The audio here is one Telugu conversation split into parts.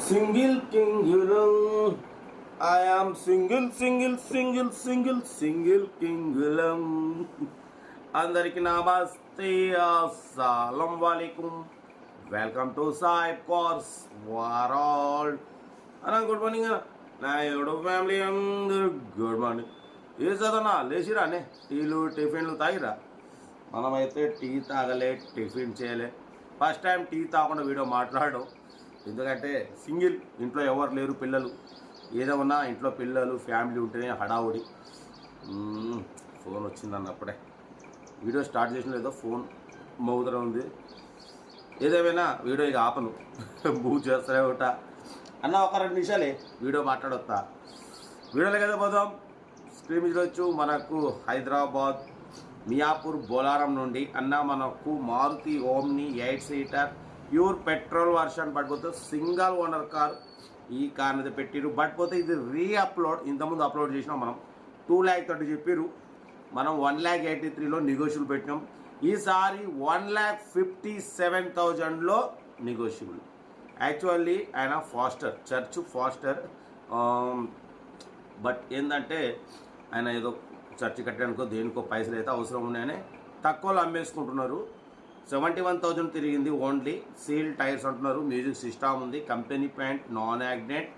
సింగిల్ కింగులం ఐ ఆమ్ సింగిల్ కింగులం. అందరికి నమస్తే, అస్సలం వాలేకుమ్. Welcome to Sai cars world. అన్నా గుడ్ మార్నింగ్ అన్న. నా ఎవడో ఫ్యామిలీ అందరూ గుడ్ మార్నింగ్. ఏ చదవనా లేచిరానే, టీలు టిఫిన్లు తాగిరా? మనమైతే టీ తాగలే, టిఫిన్ చేయలే. ఫస్ట్ టైం టీ తాగకుండా వీడియో మాట్లాడడం, ఎందుకంటే సింగిల్, ఇంట్లో ఎవరు లేరు, పిల్లలు ఏదేమన్నా ఇంట్లో పిల్లలు ఫ్యామిలీ ఉంటేనే హడావుడి. ఫోన్ వచ్చిందన్నప్పుడే వీడియో స్టార్ట్ చేసిన లేదో ఫోన్ మౌదర ఉంది. ఏదేమైనా వీడియో ఇక ఆపను, మూవ్ చేస్తూనే ఉంటా. అన్న ఒక 2 నిమిషాలే వీడియో మాట్లాడొస్తా. వీడియోలో కదా పోదాం. స్క్రీన్ మీద వచ్చు మనకు హైదరాబాద్ మియాపూర్ బోలారం నుండి అన్న మనకు Maruti Omni 8 seater pure petrol version పడిపోతే సింగల్ ఓనర్ కార్. ఈ కార్ మీద పెట్టిరు. బట్ పోతే ఇది రీఅప్లోడ్, ఇంతకుముందు అప్లోడ్ చేసినాం మనం. 2,30,000 చెప్పిరు, మనం 1,83,000లో నెగోషియబుల్ పెట్టినాం. ఈసారి 1,57,000లో నెగోషియబుల్. యాక్చువల్లీ ఆయన ఫాస్టర్, చర్చ్ ఫాస్టర్. బట్ ఏంటంటే ఆయన ఏదో చర్చ్ కట్టడానికో దేనికో పైసలు అయితే అవసరం ఉన్నాయని తక్కువలో అమ్మేసుకుంటున్నారు. 71,000 తిరిగింది. ఓన్లీ సీల్ టైర్స్ అంటున్నారు. మ్యూజిక్ సిస్టమ్ ఉంది. Company paint, non accident,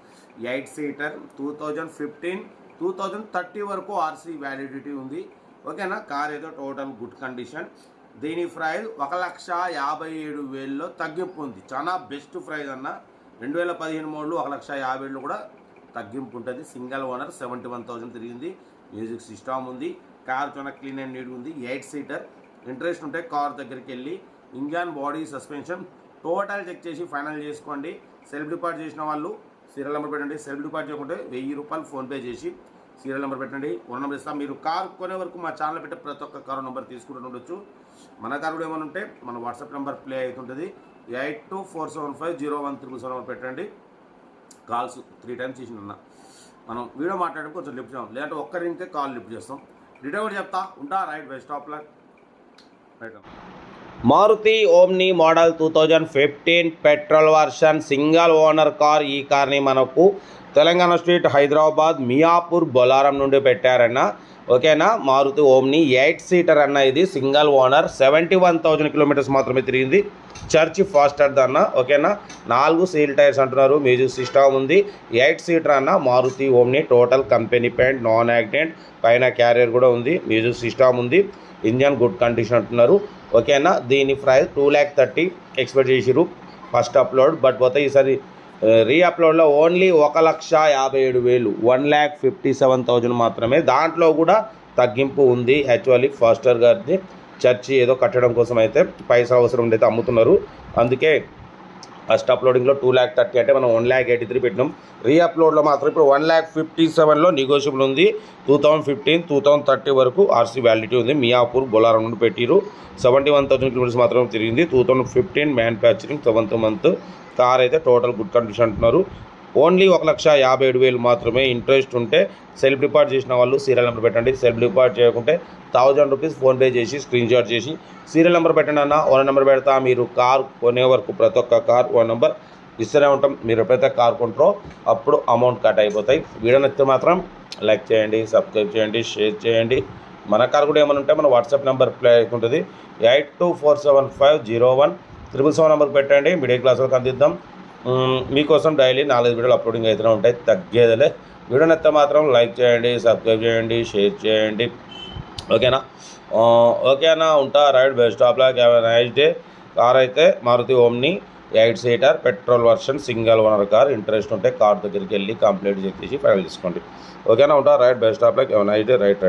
8 seater. 2015, 2030 వరకు ఆర్సీ వ్యాలిడిటీ ఉంది. ఓకేనా? కార్ ఏదో టోటల్ గుడ్ కండిషన్. దీని ప్రైస్ 1,57,000లో తగ్గింపు ఉంది. చాలా బెస్ట్ ప్రైస్ అన్న. 2015 మోడల్ 1,50,000లో కూడా తగ్గింపు ఉంటుంది. సింగిల్ ఓనర్, 71,000 తిరిగింది. మ్యూజిక్ సిస్టమ్ ఉంది. కార్ చాలా క్లీన్ అండ్ నీట్ ఉంది. 8 సీటర్. ఇంట్రెస్ట్ ఉంటే కార్ దగ్గరికి వెళ్ళి engine, body, suspension total check చేసి ఫైనల్ చేసుకోండి. సెల్ఫ్ డిపార్ట్ చేసిన వాళ్ళు సీరియల్ నెంబర్ పెట్టండి. సెల్ఫ్ డిపార్ట్ చేయకుంటే 1,000 రూపాయలు ఫోన్పే చేసి సీరియల్ నెంబర్ పెట్టండి. 1 నెంబర్ ఇస్తాం. మీరు కార్ కొనే వరకు మా ఛానల్ పెట్టే ప్రతి ఒక్క కారు నెంబర్ తీసుకుంటూ ఉండొచ్చు. మన కారు కూడా ఏమైనా ఉంటే మన వాట్సాప్ నెంబర్ ప్లే అవుతుంటుంది. 8247501377 నెంబర్ పెట్టండి. కాల్స్ 3 టైమ్స్ చేసిన మనం వీడియో మాట్లాడడం కొంచెం లిఫ్ట్ చేద్దాం, లేదంటే ఒక్కరింకే కాల్ లిఫ్ట్ చేస్తాం. డీటెయిల్ కూడా చెప్తా ఉంటా. రైట్ బై స్టాప్లో Maruti Omni model 2015 petrol version single owner car. ఈ కార్ని మనకు తెలంగాణ స్టేట్ హైదరాబాద్ మియాపూర్ బొలారం నుండి పెట్టారన్న. ఓకేనా? మారుతి ఓమ్ని 8 సీటర్ అన్న. ఇది సింగల్ ఓనర్. 71,000 కిలోమీటర్స్ మాత్రమే తిరిగింది. చర్చ్ ఫాస్టర్ అన్న. ఓకేనా? 4 సీల్ టైర్స్ అంటున్నారు. మ్యూజిక్ సిస్టమ్ ఉంది. 8 సీటర్ అన్న. Maruti Omni total company paint, non accident, పైన క్యారియర్ కూడా ఉంది. మ్యూజిక్ సిస్టమ్ ఉంది. ఇంజన్ గుడ్ కండిషన్ అంటున్నారు. ఓకేనా? దీని ప్రైస్ 2,30,000 ఎక్స్పెక్ట్ చేసిరు ఫస్ట్ అప్లోడ్. బట్ పోతే ఈసారి రీఅప్లోడ్లో ఓన్లీ 1,57,000, 1,57,000 మాత్రమే. దాంట్లో కూడా తగ్గింపు ఉంది. యాక్చువల్లీ ఫాస్టర్ గారిది చర్చి ఏదో కట్టడం కోసం అయితే పైసా అవసరం ఉండైతే అమ్ముతున్నారు. అందుకే ఫస్ట్ అప్లోడింగ్లో 2,30,000 అంటే మనం 1,83,000 పెట్టినాం. రీఅప్లోడ్లో మాత్రం ఇప్పుడు 1,57,000లో నెగోషియబుల్ ఉంది. 2015, 2030 వరకు ఆర్సీ వ్యాలిడిటీ ఉంది. మియాపూర్ బొలారం నుండి పెట్టిరు. 71,000 కిలోమీటర్స్ మాత్రం తిరిగింది. 2015 మ్యానుఫ్యాక్చరింగ్, 7th మంత్. కార్ అయితే టోటల్ గుడ్ కండిషన్ అంటున్నారు. ఓన్లీ 1,57,000 మాత్రమే. ఇంట్రెస్ట్ ఉంటే సెల్ఫ్ డిపార్ట్ చేసిన వాళ్ళు సీరియల్ నెంబర్ పెట్టండి. సెల్ఫ్ డిపార్ట్ చేయకుంటే 1,000 రూపీస్ ఫోన్పే చేసి స్క్రీన్ షాట్ చేసి సీరియల్ నెంబర్ పెట్టండి అన్న. 1 నెంబర్ పెడతా. మీరు కార్ కొనే వరకు ప్రతి ఒక్క కార్ 1 నెంబర్ ఇస్తూనే ఉంటాం. మీరు ఎప్పుడైతే కార్ కొంటారో అప్పుడు అమౌంట్ కట్ అయిపోతాయి. వీడియో నచ్చితే మాత్రం లైక్ చేయండి, సబ్స్క్రైబ్ చేయండి, షేర్ చేయండి. మన కార్ కూడా ఏమైనా ఉంటే మన వాట్సాప్ నెంబర్ ప్లే అవుతుంటుంది. 8247501377 నెంబర్ పెట్టండి. మిడిల్ క్లాస్ వరకు అందిద్దాం. మీకోసం డైలీ 4 వీడియోలు అప్లోడింగ్ అయితేనే ఉంటాయి, తగ్గేదిలే. వీడియో నచ్చితే మాత్రం లైక్ చేయండి, సబ్స్క్రైబ్ చేయండి, షేర్ చేయండి. ఓకేనా? ఓకేనా? ఉంటా. Right best of luck. Have a nice day. Car అయితే Maruti Omni 8 seater petrol version single owner car. Interest ఉంటే కార్ దగ్గరికి వెళ్ళి కంప్లీట్ చేసి ఫైనల్ చేసుకోండి. ఓకేనా? ఉంటా. Right best of luck. Have a nice day. Right.